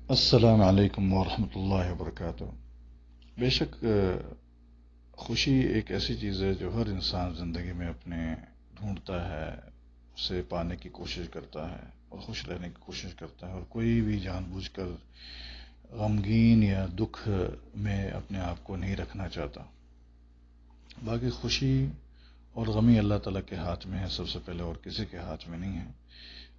السلام علیکم ورحمۃ اللہ وبرکاتہ۔ بے شک خوشی ایک ایسی چیز ہے جو ہر انسان زندگی میں اپنے ڈھونڈتا ہے، اسے پانے کی کوشش کرتا ہے اور خوش رہنے کی کوشش کرتا ہے، اور کوئی بھی جان بوجھ کر غمگین یا دکھ میں اپنے آپ کو نہیں رکھنا چاہتا۔ باقی خوشی اور غمی اللہ تعالیٰ کے ہاتھ میں ہے سب سے پہلے، اور کسی کے ہاتھ میں نہیں ہے۔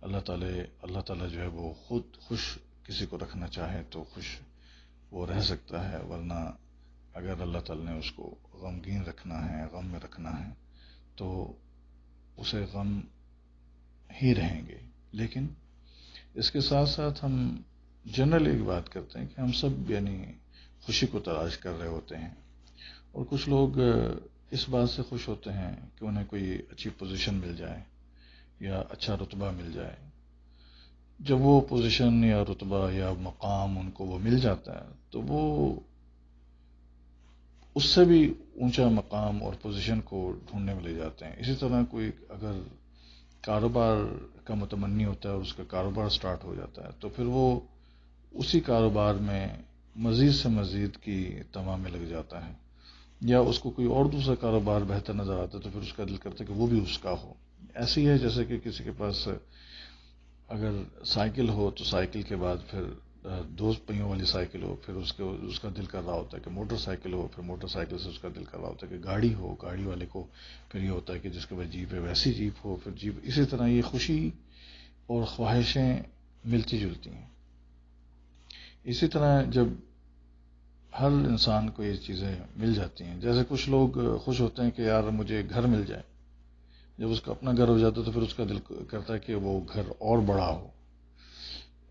اللہ تعالیٰ جو ہے وہ خود خوش کسی کو رکھنا چاہے تو خوش وہ رہ سکتا ہے، ورنہ اگر اللہ تعالیٰ نے اس کو غمگین رکھنا ہے، غم میں رکھنا ہے، تو اسے غم ہی رہیں گے۔ لیکن اس کے ساتھ ساتھ ہم جنرل ایک بات کرتے ہیں کہ ہم سب یعنی خوشی کو تلاش کر رہے ہوتے ہیں، اور کچھ لوگ اس بات سے خوش ہوتے ہیں کہ انہیں کوئی اچھی پوزیشن مل جائے یا اچھا رتبہ مل جائے۔ جب وہ پوزیشن یا رتبہ یا مقام ان کو وہ مل جاتا ہے تو وہ اس سے بھی اونچا مقام اور پوزیشن کو ڈھونڈنے میں لے جاتے ہیں۔ اسی طرح کوئی اگر کاروبار کا متمنی ہوتا ہے اور اس کا کاروبار سٹارٹ ہو جاتا ہے تو پھر وہ اسی کاروبار میں مزید سے مزید کی تمام میں لگ جاتا ہے، یا اس کو کوئی اور دوسرا کاروبار بہتر نظر آتا ہے تو پھر اس کا دل کرتا ہے کہ وہ بھی اس کا ہو۔ ایسی ہے جیسے کہ کسی کے پاس اگر سائیکل ہو تو سائیکل کے بعد پھر دو پہیوں والی سائیکل ہو، پھر اس کا دل کر رہا ہوتا ہے کہ موٹر سائیکل ہو، پھر موٹر سائیکل سے اس کا دل کر رہا ہوتا ہے کہ گاڑی ہو، گاڑی والے کو پھر یہ ہوتا ہے کہ جس کے بعد جیپ ہے ویسی جیپ ہو، پھر جیپ۔ اسی طرح یہ خوشی اور خواہشیں ملتی جلتی ہیں۔ اسی طرح جب ہر انسان کو یہ چیزیں مل جاتی ہیں، جیسے کچھ لوگ خوش ہوتے ہیں کہ یار مجھے گھر مل جائے، جب اس کا اپنا گھر ہو جاتا ہے تو پھر اس کا دل کرتا ہے کہ وہ گھر اور بڑا ہو،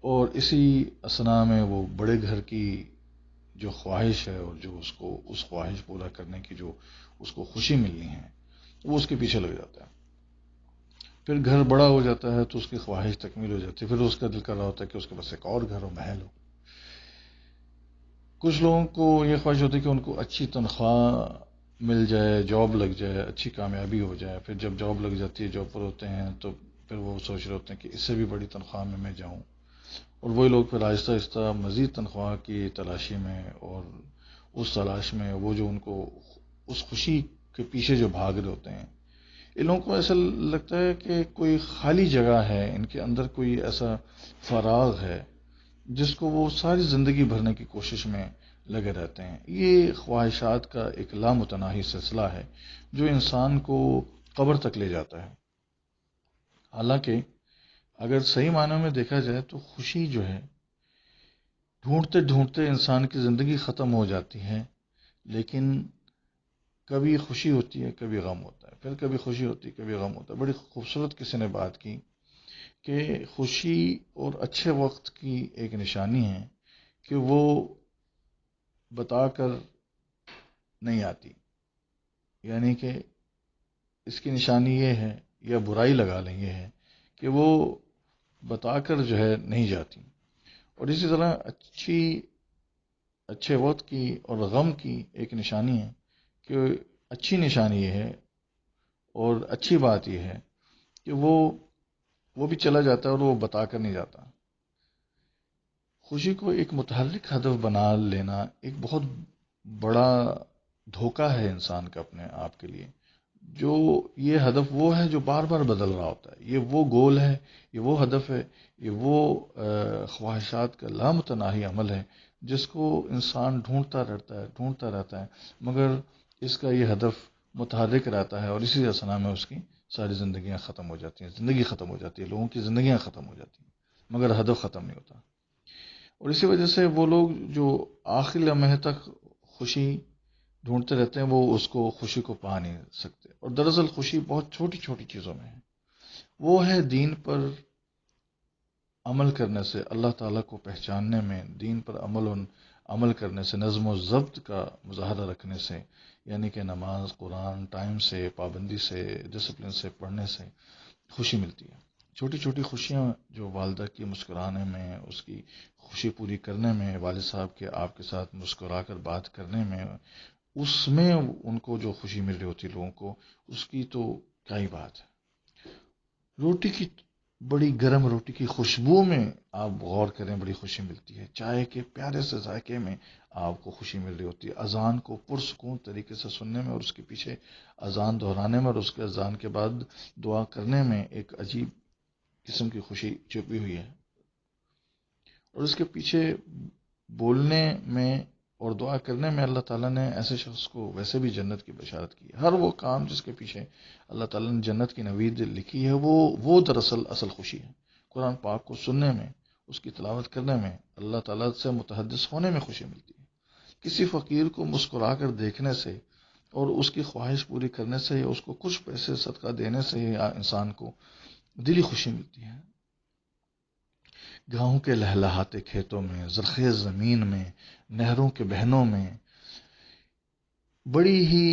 اور اسی اثنا میں وہ بڑے گھر کی جو خواہش ہے اور جو اس کو اس خواہش پورا کرنے کی جو اس کو خوشی ملنی ہے وہ اس کے پیچھے لگ جاتا ہے۔ پھر گھر بڑا ہو جاتا ہے تو اس کی خواہش تکمیل ہو جاتی ہے، پھر اس کا دل کر رہا ہوتا ہے کہ اس کے پاس ایک اور گھر ہو، محل ہو۔ کچھ لوگوں کو یہ خواہش ہوتی ہے کہ ان کو اچھی تنخواہ مل جائے، جاب لگ جائے، اچھی کامیابی ہو جائے۔ پھر جب جاب لگ جاتی ہے، جاب پر ہوتے ہیں تو پھر وہ سوچ رہے ہوتے ہیں کہ اس سے بھی بڑی تنخواہ میں جاؤں، اور وہی لوگ پھر آہستہ آہستہ مزید تنخواہ کی تلاشی میں اور اس تلاش میں وہ جو ان کو اس خوشی کے پیچھے جو بھاگ رہے ہوتے ہیں، ان لوگوں کو ایسا لگتا ہے کہ کوئی خالی جگہ ہے، ان کے اندر کوئی ایسا فراغ ہے جس کو وہ ساری زندگی بھرنے کی کوشش میں لگے رہتے ہیں۔ یہ خواہشات کا ایک لامتناہی سلسلہ ہے جو انسان کو قبر تک لے جاتا ہے۔ حالانکہ اگر صحیح معنوں میں دیکھا جائے تو خوشی جو ہے ڈھونڈتے ڈھونڈتے انسان کی زندگی ختم ہو جاتی ہے، لیکن کبھی خوشی ہوتی ہے، کبھی غم ہوتا ہے، پھر کبھی خوشی ہوتی ہے، کبھی غم ہوتا ہے۔ بڑی خوبصورت کسی نے بات کی کہ خوشی اور اچھے وقت کی ایک نشانی ہے کہ وہ بتا کر نہیں آتی، یعنی کہ اس کی نشانی یہ ہے، یا برائی لگا لیں یہ ہے کہ وہ بتا کر جو ہے نہیں جاتی۔ اور اسی طرح اچھے وقت کی اور غم کی ایک نشانی ہے کہ اچھی نشانی یہ ہے اور اچھی بات یہ ہے کہ وہ بھی چلا جاتا ہے اور وہ بتا کر نہیں جاتا۔ خوشی کو ایک متحرک ہدف بنا لینا ایک بہت بڑا دھوکہ ہے انسان کا اپنے آپ کے لیے۔ جو یہ ہدف وہ ہے جو بار بار بدل رہا ہوتا ہے، یہ وہ گول ہے، یہ وہ ہدف ہے، یہ وہ خواہشات کا لامتناہی عمل ہے جس کو انسان ڈھونڈتا رہتا ہے، مگر اس کا یہ ہدف متحرک رہتا ہے، اور اسی اثنا میں اس کی ساری زندگیاں ختم ہو جاتی ہیں، زندگی ختم ہو جاتی ہے، لوگوں کی زندگیاں ختم ہو جاتی ہیں، مگر ہدف ختم نہیں ہوتا۔ اور اسی وجہ سے وہ لوگ جو آخری لمحے تک خوشی ڈھونڈتے رہتے ہیں وہ اس کو خوشی کو پا نہیں سکتے۔ اور دراصل خوشی بہت چھوٹی چھوٹی چیزوں میں ہے۔ وہ ہے دین پر عمل کرنے سے، اللہ تعالیٰ کو پہچاننے میں، دین پر عمل کرنے سے، نظم و ضبط کا مظاہرہ رکھنے سے، یعنی کہ نماز، قرآن، ٹائم سے، پابندی سے، ڈسپلن سے پڑھنے سے خوشی ملتی ہے۔ چھوٹی چھوٹی خوشیاں جو والدہ کی مسکرانے میں، اس کی خوشی پوری کرنے میں، والد صاحب کے آپ کے ساتھ مسکرا کر بات کرنے میں، اس میں ان کو جو خوشی مل رہی ہوتی ہے لوگوں کو، اس کی تو کیا ہی بات ہے۔ روٹی کی بڑی گرم روٹی کی خوشبو میں آپ غور کریں بڑی خوشی ملتی ہے، چائے کے پیارے سے ذائقے میں آپ کو خوشی مل رہی ہوتی ہے، اذان کو پرسکون طریقے سے سننے میں اور اس کے پیچھے اذان دہرانے میں اور اس کے اذان کے بعد دعا کرنے میں ایک عجیب قسم کی خوشی چھپی ہوئی ہے، اور اس کے پیچھے بولنے میں اور دعا کرنے میں اللہ تعالیٰ نے ایسے شخص کو ویسے بھی جنت کی بشارت کی ہے۔ ہر وہ کام جس کے پیچھے اللہ تعالیٰ نے جنت کی نوید لکھی ہے وہ دراصل اصل خوشی ہے۔ قرآن پاک کو سننے میں، اس کی تلاوت کرنے میں، اللہ تعالیٰ سے متحدث ہونے میں خوشی ملتی ہے۔ کسی فقیر کو مسکرا کر دیکھنے سے اور اس کی خواہش پوری کرنے سے یا اس کو کچھ پیسے صدقہ دینے سے یا انسان کو دلی خوشی ملتی ہے۔ گاؤں کے لہلہاتے کھیتوں میں، زرخیز زمین میں، نہروں کے بہنوں میں بڑی ہی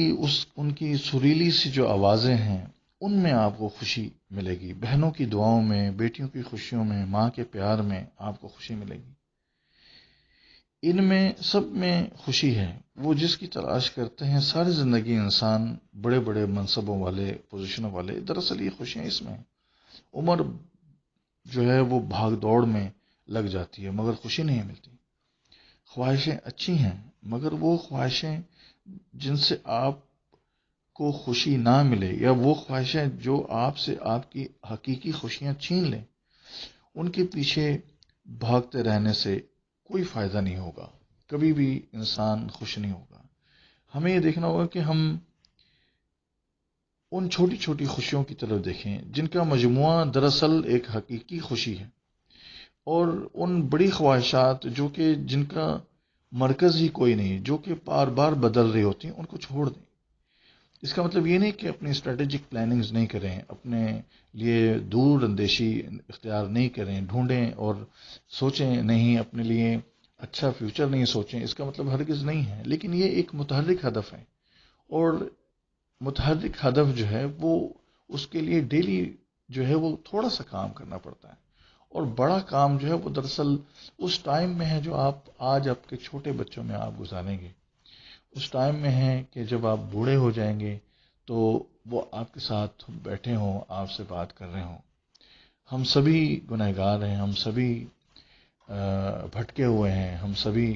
ان کی سریلی سی جو آوازیں ہیں ان میں آپ کو خوشی ملے گی، بہنوں کی دعاؤں میں، بیٹیوں کی خوشیوں میں، ماں کے پیار میں آپ کو خوشی ملے گی۔ ان میں سب میں خوشی ہے، وہ جس کی تلاش کرتے ہیں ساری زندگی انسان، بڑے بڑے منصبوں والے، پوزیشنوں والے، دراصل یہ خوشیاں اس میں ہیں۔ عمر جو ہے وہ بھاگ دوڑ میں لگ جاتی ہے مگر خوشی نہیں ملتی۔ خواہشیں اچھی ہیں مگر وہ خواہشیں جن سے آپ کو خوشی نہ ملے یا وہ خواہشیں جو آپ سے آپ کی حقیقی خوشیاں چھین لیں، ان کے پیچھے بھاگتے رہنے سے کوئی فائدہ نہیں ہوگا، کبھی بھی انسان خوش نہیں ہوگا۔ ہمیں یہ دیکھنا ہوگا کہ ہم ان چھوٹی چھوٹی خوشیوں کی طرف دیکھیں جن کا مجموعہ دراصل ایک حقیقی خوشی ہے، اور ان بڑی خواہشات جو کہ جن کا مرکز ہی کوئی نہیں، جو کہ بار بار بدل رہی ہوتی ہیں، ان کو چھوڑ دیں۔ اس کا مطلب یہ نہیں کہ اپنی اسٹریٹجک پلاننگز نہیں کریں، اپنے لیے دور اندیشی اختیار نہیں کریں، ڈھونڈیں اور سوچیں نہیں، اپنے لیے اچھا فیوچر نہیں سوچیں، اس کا مطلب ہرگز نہیں ہے، لیکن یہ ایک متحرک ہدف ہے، اور متحرک ہدف جو ہے وہ اس کے لیے ڈیلی جو ہے وہ تھوڑا سا کام کرنا پڑتا ہے، اور بڑا کام جو ہے وہ دراصل اس ٹائم میں ہے جو آپ آج آپ کے چھوٹے بچوں میں آپ گزاریں گے، اس ٹائم میں ہے کہ جب آپ بوڑھے ہو جائیں گے تو وہ آپ کے ساتھ بیٹھے ہوں، آپ سے بات کر رہے ہوں۔ ہم سبھی گنہگار ہیں، ہم سبھی بھٹکے ہوئے ہیں، ہم سبھی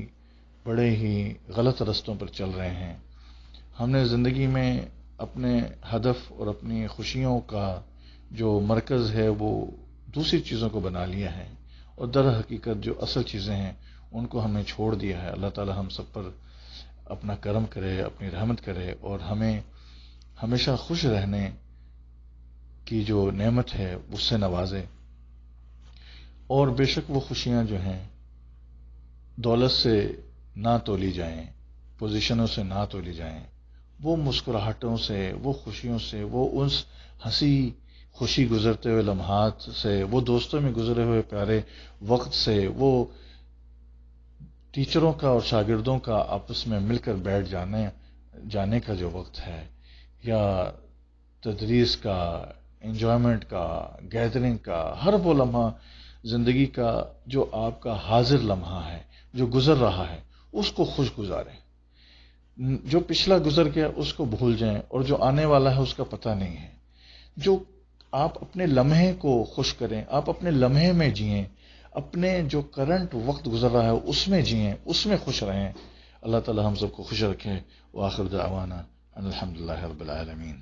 بڑے ہی غلط رستوں پر چل رہے ہیں۔ ہم نے زندگی میں اپنے ہدف اور اپنی خوشیوں کا جو مرکز ہے وہ دوسری چیزوں کو بنا لیا ہے، اور در حقیقت جو اصل چیزیں ہیں ان کو ہمیں چھوڑ دیا ہے۔ اللہ تعالی ہم سب پر اپنا کرم کرے، اپنی رحمت کرے، اور ہمیں ہمیشہ خوش رہنے کی جو نعمت ہے اس سے نوازے۔ اور بے شک وہ خوشیاں جو ہیں دولت سے نہ تولی جائیں، پوزیشنوں سے نہ تولی جائیں، وہ مسکراہٹوں سے، وہ خوشیوں سے، وہ اس ہنسی خوشی گزرتے ہوئے لمحات سے، وہ دوستوں میں گزرے ہوئے پیارے وقت سے، وہ ٹیچروں کا اور شاگردوں کا آپس میں مل کر بیٹھ جانے کا جو وقت ہے، یا تدریس کا، انجوائمنٹ کا، گیدرنگ کا، ہر وہ لمحہ زندگی کا جو آپ کا حاضر لمحہ ہے، جو گزر رہا ہے، اس کو خوش گزاریں۔ جو پچھلا گزر گیا اس کو بھول جائیں، اور جو آنے والا ہے اس کا پتہ نہیں ہے۔ جو آپ اپنے لمحے کو خوش کریں، آپ اپنے لمحے میں جئیں، اپنے جو کرنٹ وقت گزر رہا ہے اس میں جئیں، اس میں خوش رہیں۔ اللہ تعالی ہم سب کو خوش رکھے۔ وآخر دعوانا ان الحمدللہ رب العالمین۔